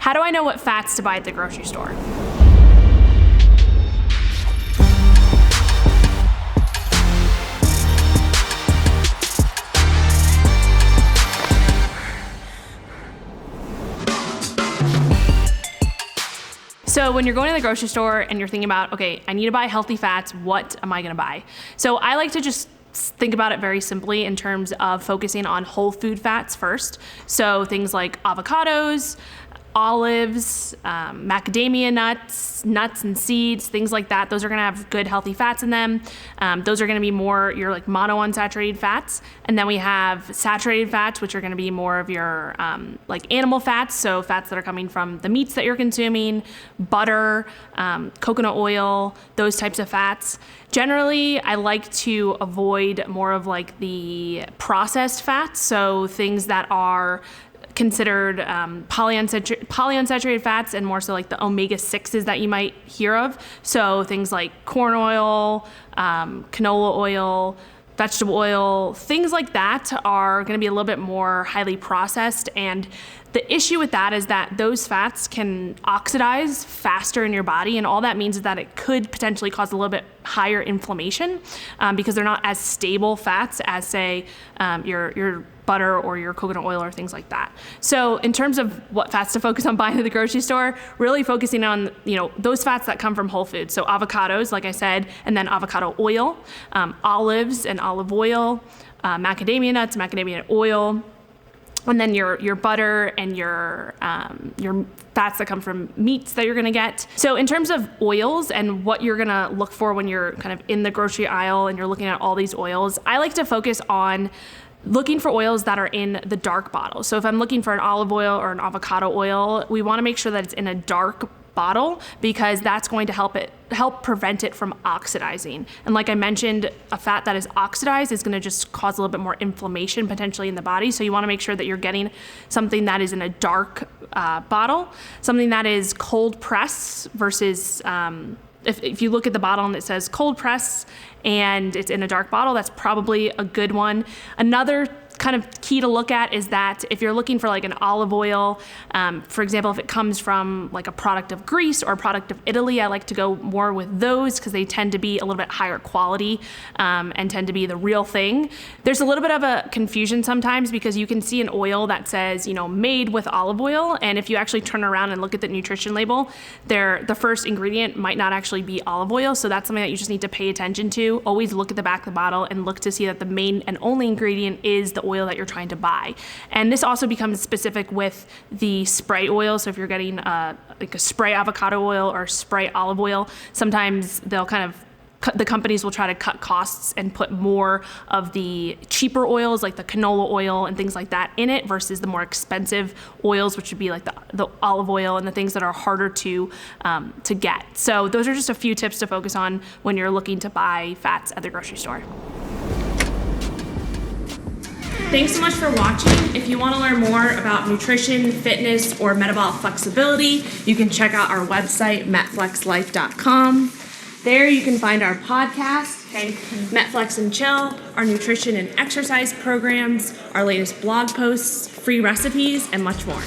How do I know what fats to buy at the grocery store? So when you're going to the grocery store and you're thinking about, okay, I need to buy healthy fats, what am I gonna buy? So I like to just think about it very simply in terms of focusing on whole food fats first. So things like avocados, olives, macadamia nuts and seeds, things like that. Those are gonna have good healthy fats in them. Those are gonna be more your like monounsaturated fats. And then we have saturated fats, which are gonna be more of your like animal fats. So fats that are coming from the meats that you're consuming, butter, coconut oil, those types of fats. Generally, I like to avoid more of like the processed fats. So things that are considered polyunsaturated fats and more so like the omega-6s that you might hear of. So things like corn oil, canola oil, vegetable oil, things like that are going to be a little bit more highly processed. And the issue with that is that those fats can oxidize faster in your body. And all that means is that it could potentially cause a little bit higher inflammation because they're not as stable fats as, say, your butter or your coconut oil or things like that. So in terms of what fats to focus on buying at the grocery store, really focusing on those fats that come from whole foods. So avocados, like I said, and then avocado oil, olives and olive oil, macadamia nuts, macadamia oil, and then your butter and your fats that come from meats that you're gonna get. So in terms of oils and what you're gonna look for when you're kind of in the grocery aisle and you're looking at all these oils, I like to focus on looking for oils that are in the dark bottle. So if I'm looking for an olive oil or an avocado oil, we wanna make sure that it's in a dark bottle because that's going to help prevent it from oxidizing. And like I mentioned, a fat that is oxidized is going to just cause a little bit more inflammation potentially in the body. So you want to make sure that you're getting something that is in a dark bottle, something that is cold press versus if you look at the bottle and it says cold press and it's in a dark bottle, that's probably a good one. Another kind of key to look at is that if you're looking for like an olive oil, for example, if it comes from like a product of Greece or a product of Italy, I like to go more with those because they tend to be a little bit higher quality and tend to be the real thing. There's a little bit of a confusion sometimes because you can see an oil that says, made with olive oil. And if you actually turn around and look at the nutrition label, the first ingredient might not actually be olive oil. So that's something that you just need to pay attention to. Always look at the back of the bottle and look to see that the main and only ingredient is the oil that you're trying to buy. And this also becomes specific with the spray oil. So if you're getting like a spray avocado oil or spray olive oil, sometimes they'll the companies will try to cut costs and put more of the cheaper oils like the canola oil and things like that in it versus the more expensive oils, which would be like the olive oil and the things that are harder to get. So those are just a few tips to focus on when you're looking to buy fats at the grocery store. Thanks so much for watching. If you want to learn more about nutrition, fitness, or metabolic flexibility, you can check out our website, metflexlife.com. There you can find our podcast, MetFlex and Chill, our nutrition and exercise programs, our latest blog posts, free recipes, and much more.